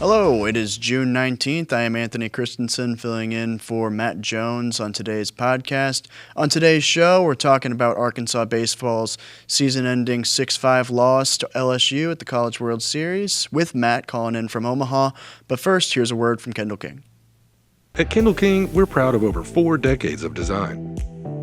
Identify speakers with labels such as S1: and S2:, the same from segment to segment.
S1: Hello, it is June 19th. I am Anthony Kristensen filling in for Matt Jones on today's podcast. On today's show, we're talking about Arkansas baseball's season-ending 6-5 loss to LSU at the College World Series with Matt calling in from Omaha. But first, here's a word from Kendall King.
S2: At Kendall King, we're proud of over 4 decades of design.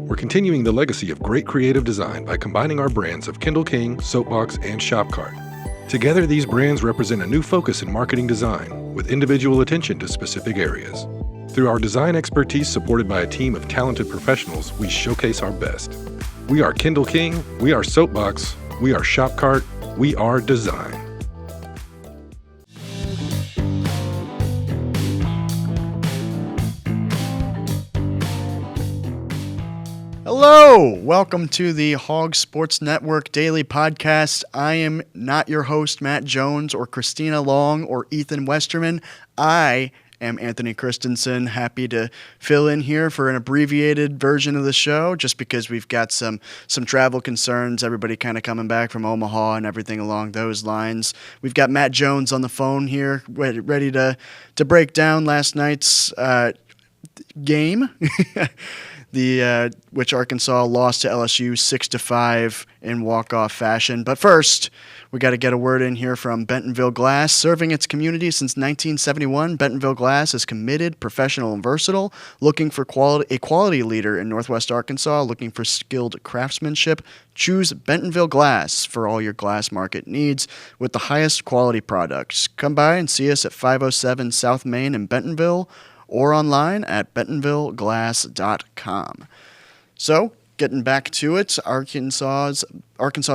S2: We're continuing the legacy of great creative design by combining our brands of Kendall King, Soapbox, and Shopcart. Together, these brands represent a new focus in marketing design, with individual attention to specific areas. Through our design expertise supported by a team of talented professionals, we showcase our best. We are Kendall King, we are Soapbox, we are Shopcart, we are design.
S1: Hello! Welcome to the Hogs Sports Network Daily Podcast. I am not your host, Matt Jones, or Christina Long, or Ethan Westerman. I am Anthony Kristensen, happy to fill in here for an abbreviated version of the show, just because we've got some travel concerns, everybody kind of coming back from Omaha and everything along those lines. We've got Matt Jones on the phone here, ready to break down last night's game. Which Arkansas lost to LSU 6-5 in walk-off fashion. But first, we got to get a word in here from Bentonville Glass. Serving its community since 1971, Bentonville Glass is committed, professional, and versatile, looking for a quality leader in Northwest Arkansas, looking for skilled craftsmanship. Choose Bentonville Glass for all your glass market needs with the highest quality products. Come by and see us at 507 South Main in Bentonville, or online at bentonvilleglass.com. So, getting back to it, Arkansas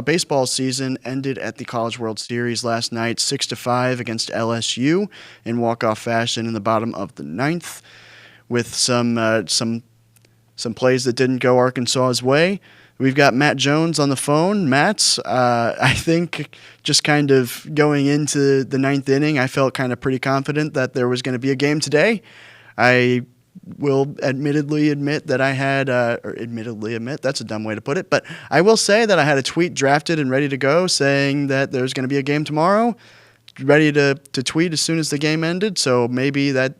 S1: baseball season ended at the College World Series last night, 6-5 against LSU in walk-off fashion in the bottom of the ninth, with some plays that didn't go Arkansas's way. We've got Matt Jones on the phone. Matt, I think just kind of going into the ninth inning, I felt kind of pretty confident that there was going to be a game today. I will admittedly admit that I had, that's a dumb way to put it, but I will say that I had a tweet drafted and ready to go saying that there's going to be a game tomorrow, ready to tweet as soon as the game ended, so maybe that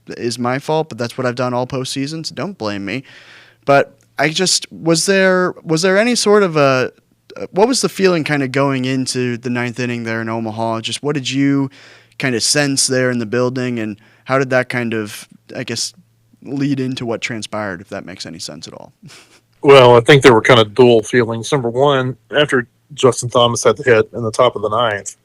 S1: is my fault, but that's what I've done all postseason, so don't blame me. But I just, was there any sort of what was the feeling kind of going into the ninth inning there in Omaha? Just what did you kind of sense there in the building, and how did that kind of, I guess, lead into what transpired, if that makes any sense at all?
S3: Well, I think there were kind of dual feelings. Number one, after Justin Thomas had the hit in the top of the ninth,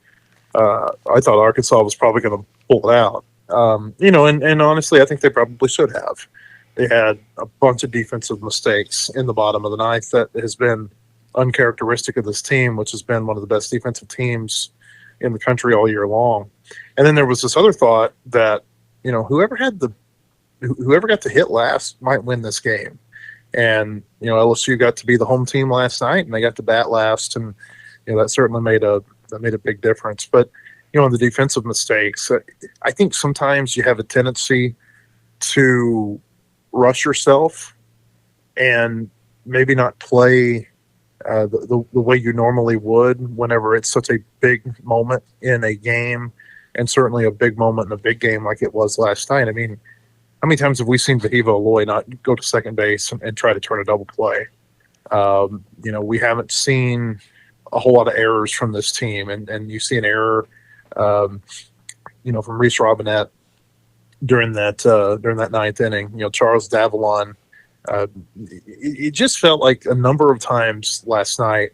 S3: I thought Arkansas was probably going to pull it out. And honestly, I think they probably should have. They had a bunch of defensive mistakes in the bottom of the ninth that has been uncharacteristic of this team, which has been one of the best defensive teams in the country all year long. And then there was this other thought that, whoever got the hit last might win this game. And, LSU got to be the home team last night, and they got to bat last, and, that certainly made a big difference. But, on the defensive mistakes, I think sometimes you have a tendency to rush yourself and maybe not play the way you normally would whenever it's such a big moment in a game, and certainly a big moment in a big game like it was last night. I mean, how many times have we seen Vahiva Aloy not go to second base and try to turn a double play? We haven't seen a whole lot of errors from this team, and you see an error, from Reese Robinette during that ninth inning. Charles Davalon. It just felt like a number of times last night,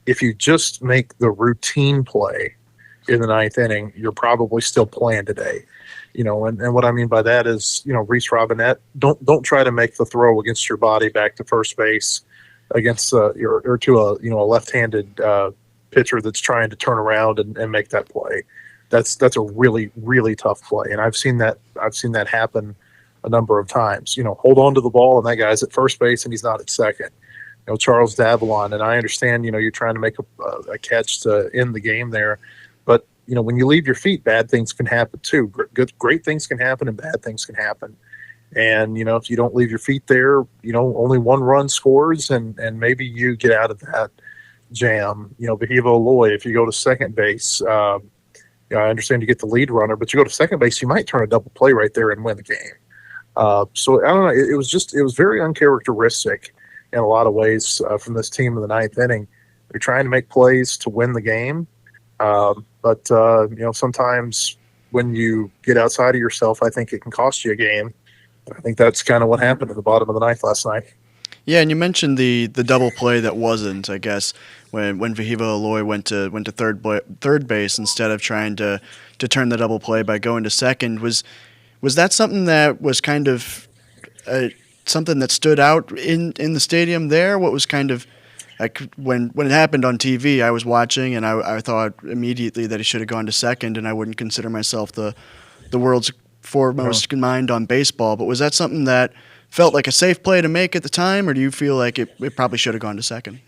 S3: if you just make the routine play in the ninth inning, you're probably still playing today. And what I mean by that is, Reese Robinette, don't try to make the throw against your body back to first base against to a left-handed pitcher that's trying to turn around and make that play. That's a really, really tough play, and I've seen that happen a number of times. Hold on to the ball, and that guy's at first base and he's not at second. Charles Davalon, and I understand, you're trying to make a catch to end the game there, but when you leave your feet, bad things can happen too. Great things can happen and bad things can happen. And, if you don't leave your feet there, only one run scores, and maybe you get out of that jam. Vahiva Aloy, if you go to second base, I understand you get the lead runner, but you go to second base, you might turn a double play right there and win the game. So I don't know. It was very uncharacteristic in a lot of ways from this team in the ninth inning. They're trying to make plays to win the game, but sometimes when you get outside of yourself, I think it can cost you a game. I think that's kind of what happened at the bottom of the ninth last night.
S1: Yeah, and you mentioned the double play that wasn't, I guess, when Vahiva Aloy went to third base instead of trying to turn the double play by going to second. Was that something that was kind of something that stood out in the stadium there? What was kind of like when it happened on TV, I was watching and I thought immediately that he should have gone to second, and I wouldn't consider myself the world's foremost mind on baseball. But was that something that felt like a safe play to make at the time, or do you feel like it probably should have gone to second?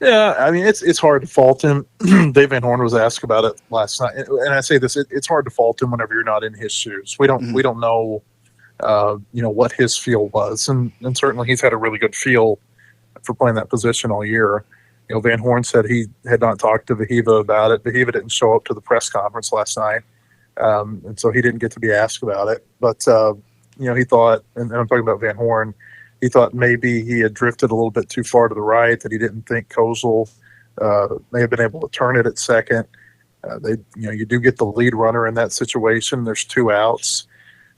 S3: Yeah, I mean it's hard to fault him. Dave Van Horn was asked about it last night, and I say this: it's hard to fault him whenever you're not in his shoes. We don't know, what his feel was, and certainly he's had a really good feel for playing that position all year. Van Horn said he had not talked to Vahiva about it. Vahiva didn't show up to the press conference last night, and so he didn't get to be asked about it. But he thought, and I'm talking about Van Horn, he thought maybe he had drifted a little bit too far to the right, that he didn't think Kozel may have been able to turn it at second. You do get the lead runner in that situation. There's two outs.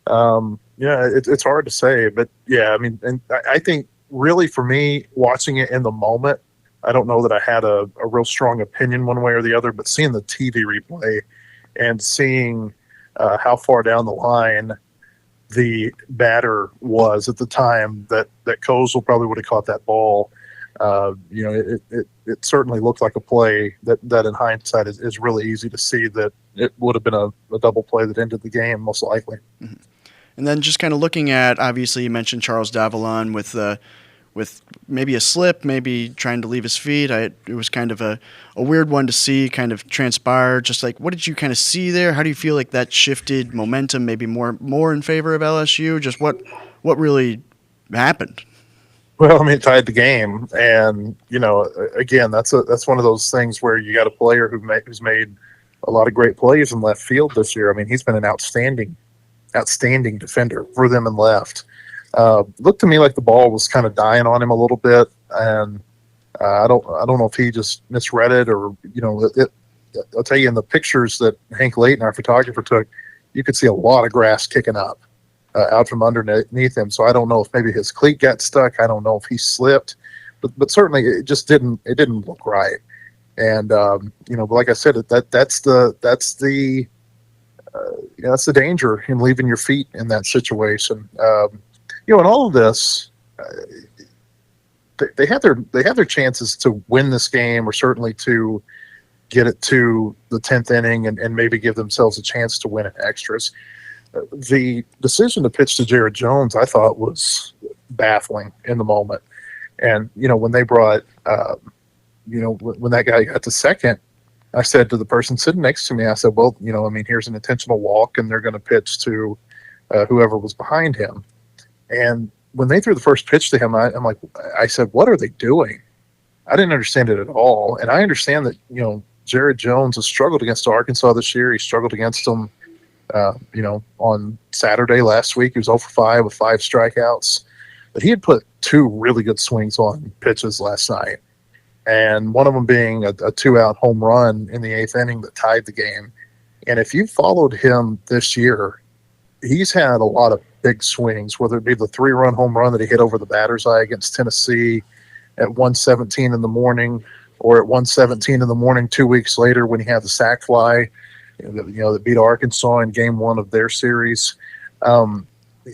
S3: It's hard to say, but yeah, I mean, and I think really for me, watching it in the moment, I don't know that I had a real strong opinion one way or the other, but seeing the TV replay and seeing how far down the line the batter was at the time that Kozel probably would have caught that ball. It certainly looked like a play that in hindsight is really easy to see that it would have been a double play that ended the game most likely.
S1: Mm-hmm. And then just kind of looking at, obviously you mentioned Charles Davalon with maybe a slip, maybe trying to leave his feet. It was kind of a weird one to see kind of transpire. Just like, what did you kind of see there? How do you feel like that shifted momentum maybe more in favor of LSU? Just what really happened?
S3: Well, I mean, it tied the game, and again, that's one of those things where you got a player who's made a lot of great plays in left field this year. I mean, he's been an outstanding defender for them in left. Looked to me like the ball was kind of dying on him a little bit, and I don't know if he just misread it or I'll tell you, in the pictures that Hank Layton, our photographer, took, you could see a lot of grass kicking up out from underneath him. So I don't know if maybe his cleat got stuck. I don't know if he slipped, but certainly it just didn't look right. And but like I said, that's the danger in leaving your feet in that situation. In all of this, they had their chances to win this game, or certainly to get it to the 10th inning and maybe give themselves a chance to win in extras. The decision to pitch to Jared Jones, I thought, was baffling in the moment. And when they brought, when that guy got to second, I said to the person sitting next to me, I said, well, here's an intentional walk, and they're going to pitch to whoever was behind him. And when they threw the first pitch to him, I said, what are they doing? I didn't understand it at all. And I understand that, Jared Jones has struggled against Arkansas this year. He struggled against them, on Saturday last week. He was 0 for 5 with 5 strikeouts. But he had put 2 really good swings on pitches last night. And one of them being a 2-out home run in the 8th inning that tied the game. And if you followed him this year, he's had a lot of big swings, whether it be the 3-run home run that he hit over the batter's eye against Tennessee at 1:17 in the morning, or at 1:17 in the morning 2 weeks later when he had the sac fly, that beat Arkansas in game 1 of their series.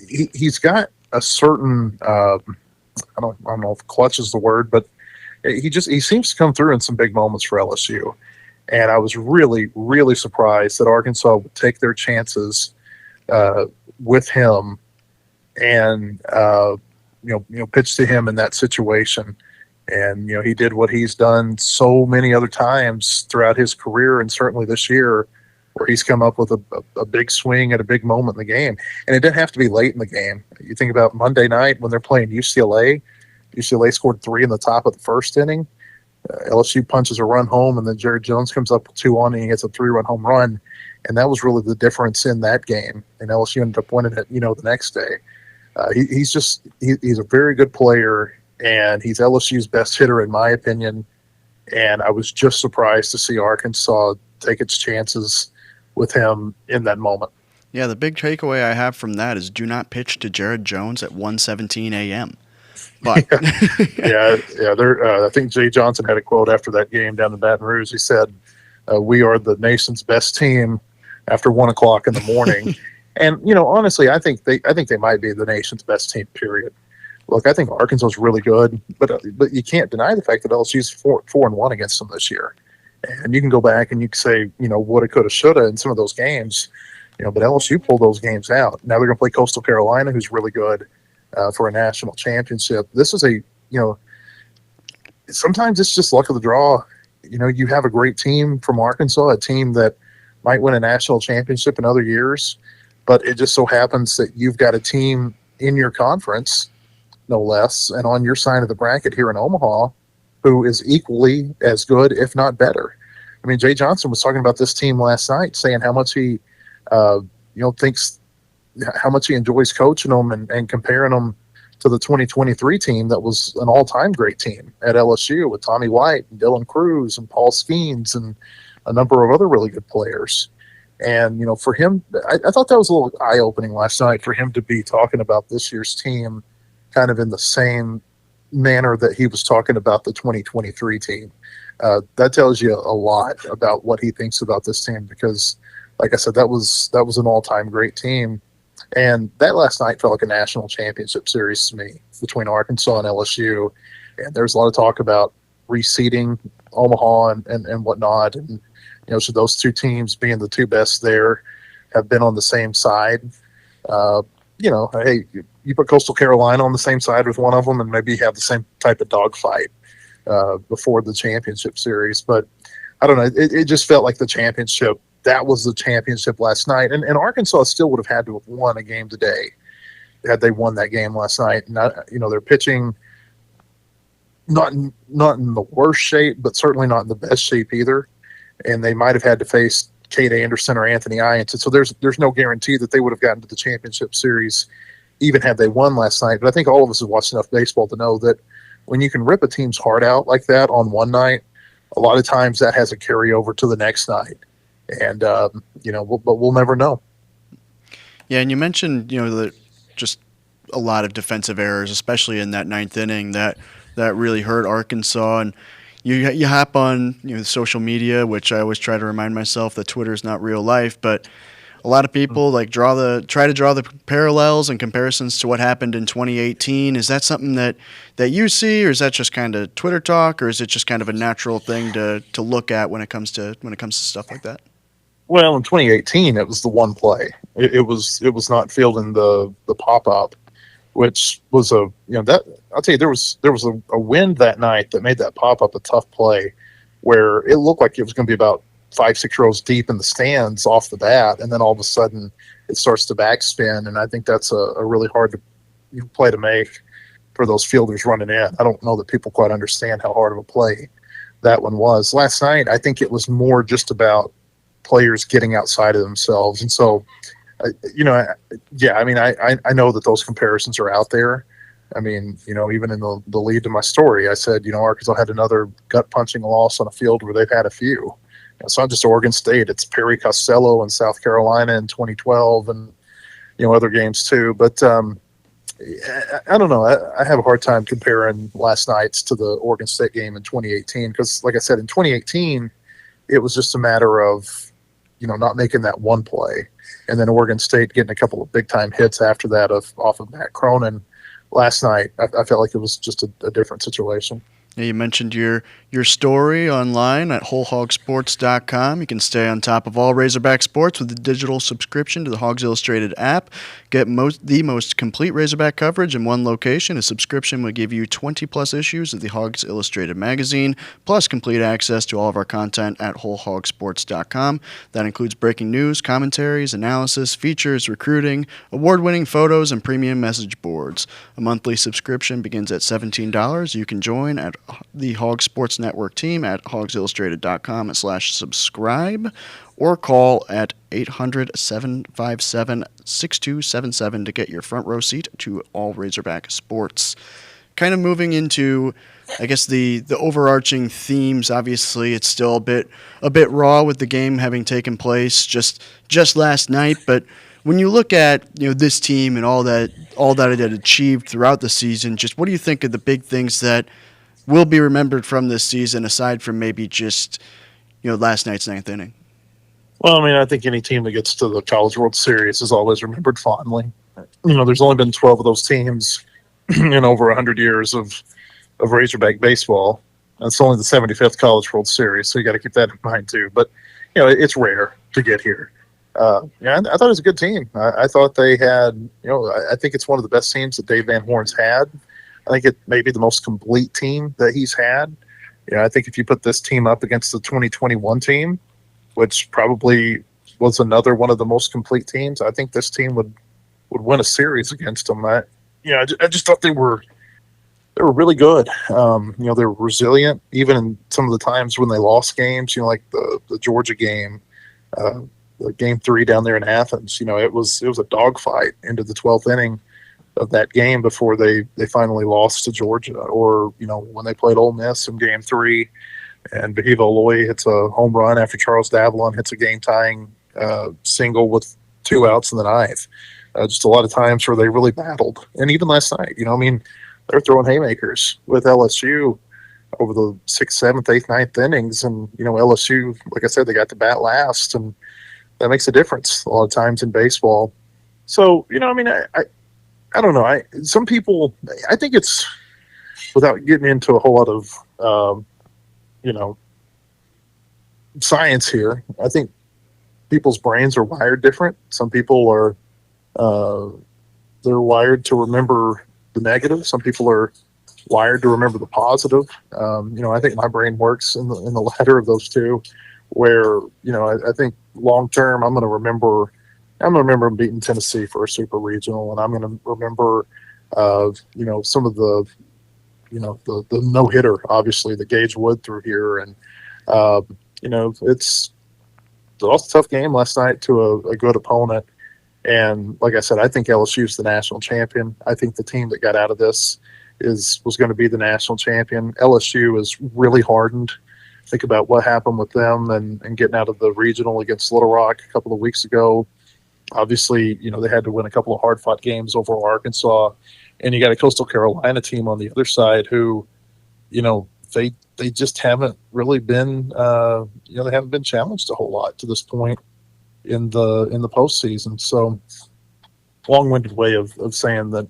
S3: He's got a certain, I don't know if clutch is the word, but he seems to come through in some big moments for LSU. And I was really, really surprised that Arkansas would take their chances with him and pitch to him in that situation. And he did what he's done so many other times throughout his career, and certainly this year, where he's come up with a big swing at a big moment in the game. And it didn't have to be late in the game. You think about Monday night when they're playing UCLA. UCLA scored 3 in the top of the first inning. LSU punches a run home, and then Jared Jones comes up with 2 on, and he hits a 3-run home run, and that was really the difference in that game. And LSU ended up winning it, the next day. He's a very good player, and he's LSU's best hitter in my opinion. And I was just surprised to see Arkansas take its chances with him in that moment.
S1: Yeah, the big takeaway I have from that is do not pitch to Jared Jones at 1:17 a.m. But
S3: yeah. I think Jay Johnson had a quote after that game down in Baton Rouge. He said, "We are the nation's best team after 1 o'clock in the morning." And honestly, I think they might be the nation's best team. Period. Look, I think Arkansas is really good, but you can't deny the fact that LSU's 4-1 against them this year. And you can go back and you can say, woulda, coulda, shoulda in some of those games, but LSU pulled those games out. Now they're going to play Coastal Carolina, who's really good for a national championship. This is sometimes it's just luck of the draw. You have a great team from Arkansas, a team that might win a national championship in other years, but it just so happens that you've got a team in your conference, no less, and on your side of the bracket here in Omaha, who is equally as good, if not better. I mean, Jay Johnson was talking about this team last night, saying how much he, thinks, how much he enjoys coaching them and comparing them to the 2023 team that was an all-time great team at LSU with Tommy White and Dylan Cruz and Paul Skeens and a number of other really good players. And, for him, I thought that was a little eye-opening last night for him to be talking about this year's team kind of in the same manner that he was talking about the 2023 team. That tells you a lot about what he thinks about this team because, like I said, that was an all-time great team. And that last night felt like a national championship series to me between Arkansas and LSU. And there's a lot of talk about reseeding Omaha and whatnot. And, should those two teams being the two best there have been on the same side? Hey, you put Coastal Carolina on the same side with one of them and maybe have the same type of dogfight before the championship series. But I don't know. It just felt like the championship. That was the championship last night. And Arkansas still would have had to have won a game today had they won that game last night. And, they're pitching not in the worst shape, but certainly not in the best shape either. And they might have had to face Cade Anderson or Anthony Ianton. So there's no guarantee that they would have gotten to the championship series even had they won last night. But I think all of us have watched enough baseball to know that when you can rip a team's heart out like that on one night, a lot of times that has a carryover to the next night. And, but we'll never know.
S1: Yeah, and you mentioned, that just a lot of defensive errors, especially in that ninth inning, that really hurt Arkansas. And you hop on social media, which I always try to remind myself that Twitter is not real life, but a lot of people try to draw the parallels and comparisons to what happened in 2018. Is that something that you see, or is that just kind of Twitter talk, or is it just kind of a natural thing to look at when it comes to stuff like that?
S3: Well, in 2018, it was the one play. It was not fielding the pop up, which was I'll tell you, there was a wind that night that made that pop up a tough play, where it looked like it was going to be about 5-6 rows deep in the stands off the bat, and then all of a sudden it starts to backspin, and I think that's a really hard play to make for those fielders running in. I don't know that people quite understand how hard of a play that one was. Last night, I think it was more just about players getting outside of themselves, and so I know that those comparisons are out there. I mean, even in the lead to my story, I said, Arkansas had another gut-punching loss on a field where they've had a few. It's not just Oregon State; it's Perry Costello in South Carolina in 2012, and other games too. But I don't know. I have a hard time comparing last night's to the Oregon State game in 2018 because, like I said, in 2018, it was just a matter of not making that one play, and then Oregon State getting a couple of big-time hits after that off of Matt Cronin. Last night, I felt like it was just a different situation.
S1: Yeah, you mentioned your story online at wholehogsports.com. You can stay on top of all Razorback sports with a digital subscription to the Hogs Illustrated app. Get the most complete Razorback coverage in one location. A subscription will give you 20-plus issues of the Hogs Illustrated magazine, plus complete access to all of our content at wholehogsports.com. That includes breaking news, commentaries, analysis, features, recruiting, award-winning photos, and premium message boards. A monthly subscription begins at $17. You can join at the Hogs Sports Network team at hogsillustrated.com/subscribe or call at 800-757-6277 to get your front row seat to all Razorback sports. Kind of moving into, I guess, the overarching themes. Obviously, it's still a bit raw with the game having taken place just last night. But when you look at this team and all that it had achieved throughout the season, just what do you think of the big things that will be remembered from this season, aside from maybe just last night's ninth inning?
S3: Well, I mean, I think any team that gets to the College World Series is always remembered fondly. There's only been 12 of those teams in over 100 years of Razorback baseball. It's only the 75th College World Series, so you got to keep that in mind too. But it's rare to get here. I thought it was a good team. I thought they had, I think it's one of the best teams that Dave Van Horn's had. I think it may be the most complete team that he's had. I think if you put this team up against the 2021 team, which probably was another one of the most complete teams, I think this team would win a series against them. I just thought they were really good. They were resilient even in some of the times when they lost games. Like the Georgia game, the game 3 down there in Athens. It was a dogfight into the 12th inning of that game before they finally lost to Georgia. Or when they played Ole Miss in game 3, and Vahiva Aloy hits a home run after Charles Davalon hits a game tying single with 2 outs in the ninth. Just a lot of times where they really battled. And even last night, they're throwing haymakers with LSU over the 6th, 7th, 8th, 9th innings. And, LSU, like I said, they got to bat last, and that makes a difference a lot of times in baseball. So, I don't know. Some people, I think it's, without getting into a whole lot of, science here, I think people's brains are wired different. Some people are, they're wired to remember the negative. Some people are wired to remember the positive. I think my brain works in the latter of those two, where I think long term I'm going to remember beating Tennessee for a super regional, and I'm going to remember some of the the no hitter, obviously, that Gage Wood threw here, and it was a tough game last night to a good opponent. And like I said, I think LSU is the national champion. I think the team that got out of this was going to be the national champion. LSU is really hardened. Think about what happened with them and getting out of the regional against Little Rock a couple of weeks ago. Obviously, they had to win a couple of hard-fought games over Arkansas. And you got a Coastal Carolina team on the other side who, they just haven't really been, they haven't been challenged a whole lot to this point in the postseason. So, long-winded way of saying that,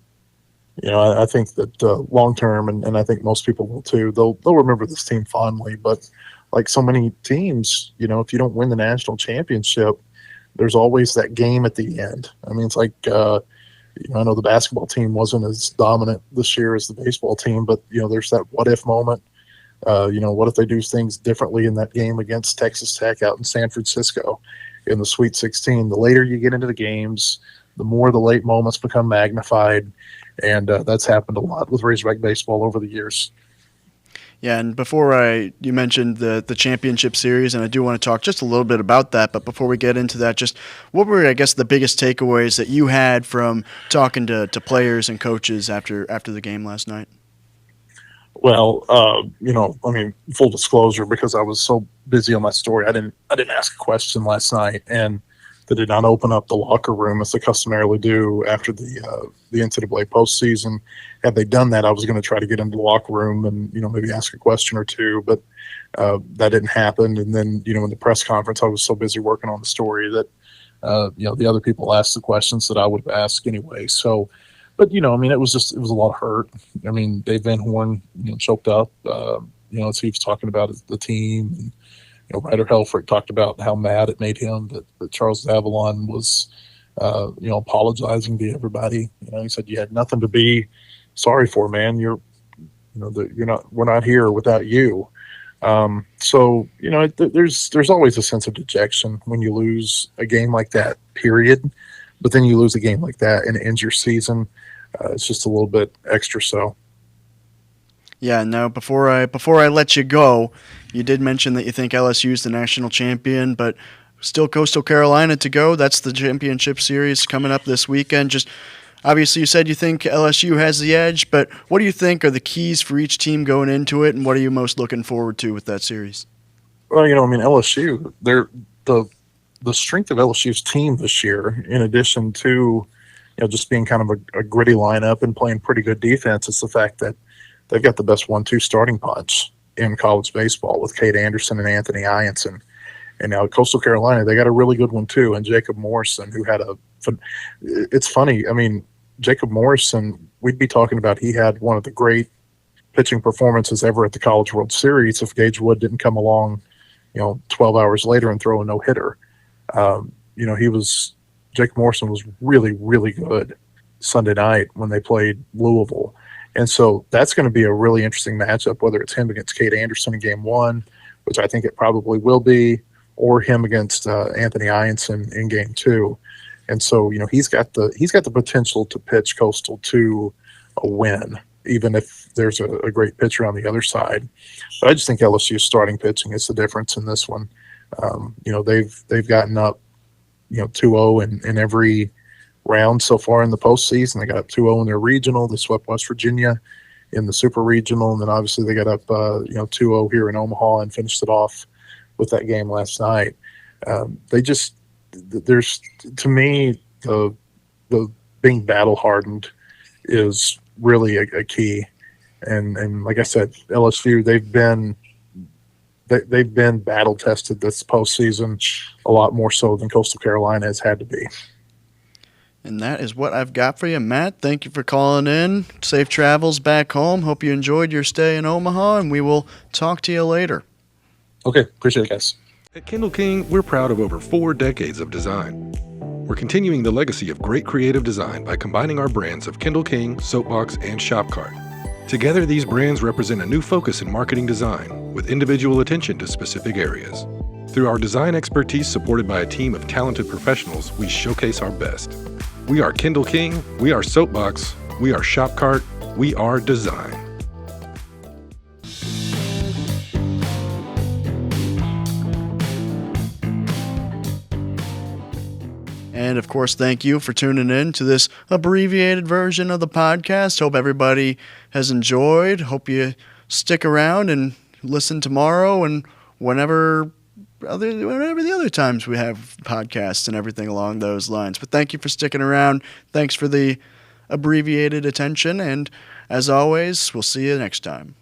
S3: I think that long term, and I think most people will too, they'll remember this team fondly. But like so many teams, if you don't win the national championship, there's always that game at the end. I mean, it's like, I know the basketball team wasn't as dominant this year as the baseball team, but there's that what if moment. What if they do things differently in that game against Texas Tech out in San Francisco in the Sweet 16? The later you get into the games, the more the late moments become magnified, and that's happened a lot with Razorback baseball over the years.
S1: Yeah, and before you mentioned the championship series, and I do want to talk just a little bit about that, but before we get into that, just what were, I guess, the biggest takeaways that you had from talking to players and coaches after the game last night?
S3: Well, full disclosure, because I was so busy on my story, I didn't ask a question last night, and they did not open up the locker room as they customarily do after the NCAA postseason. Had they done that, I was going to try to get into the locker room and maybe ask a question or two, but that didn't happen. And then in the press conference, I was so busy working on the story that the other people asked the questions that I would ask anyway. So, but it was a lot of hurt. I mean, Dave Van Horn choked up. As he was talking about the team. And, Ryder Helfrich talked about how mad it made him that Charles Davalon was, apologizing to everybody. He said, "You had nothing to be sorry for, man. We're not here without you." So there's always a sense of dejection when you lose a game like that, period. But then you lose a game like that and it ends your season. It's just a little bit extra so.
S1: Yeah, no, before I let you go, you did mention that you think LSU is the national champion, but still Coastal Carolina to go. That's the championship series coming up this weekend. Just obviously you said you think LSU has the edge, but what do you think are the keys for each team going into it, and what are you most looking forward to with that series?
S3: Well, I mean, LSU, they're the strength of LSU's team this year, in addition to just being kind of a gritty lineup and playing pretty good defense, is the fact that they've got the best 1-2 starting punch in college baseball with Cade Anderson and Anthony Ianson. And now Coastal Carolina, they got a really good one too, and Jacob Morrison, who had it's funny. I mean, Jacob Morrison, we'd be talking about he had one of the great pitching performances ever at the College World Series if Gage Wood didn't come along 12 hours later and throw a no-hitter. Jake Morrison was really, really good Sunday night when they played Louisville. And so that's going to be a really interesting matchup, whether it's him against Cade Anderson in game one, which I think it probably will be, or him against Anthony Ianson in game two. And so, he's got the potential to pitch Coastal to a win, even if there's a great pitcher on the other side. But I just think LSU's starting pitching is the difference in this one. They've gotten up, 2-0 in every round so far in the postseason. They got up 2-0 in their regional. They swept West Virginia in the super regional, and then obviously they got up 2-0 here in Omaha and finished it off with that game last night. There's, to me, the being battle hardened is really a key. And like I said, LSU, they've been battle tested this postseason a lot more so than Coastal Carolina has had to be.
S1: And that is what I've got for you, Matt. Thank you for calling in. Safe travels back home. Hope you enjoyed your stay in Omaha, and we will talk to you later.
S3: Okay, appreciate it, guys.
S2: At Kindle King, we're proud of over 4 decades of design. We're continuing the legacy of great creative design by combining our brands of Kindle King, Soapbox, and Shopcart. Together, these brands represent a new focus in marketing design, with individual attention to specific areas. Through our design expertise supported by a team of talented professionals, we showcase our best. We are Kindle King, we are Soapbox, we are Shopcart, we are design.
S1: And of course, thank you for tuning in to this abbreviated version of the podcast. Hope everybody has enjoyed. Hope you stick around and listen tomorrow and whenever the other times we have podcasts and everything along those lines. But thank you for sticking around. Thanks for the abbreviated attention. And as always, we'll see you next time.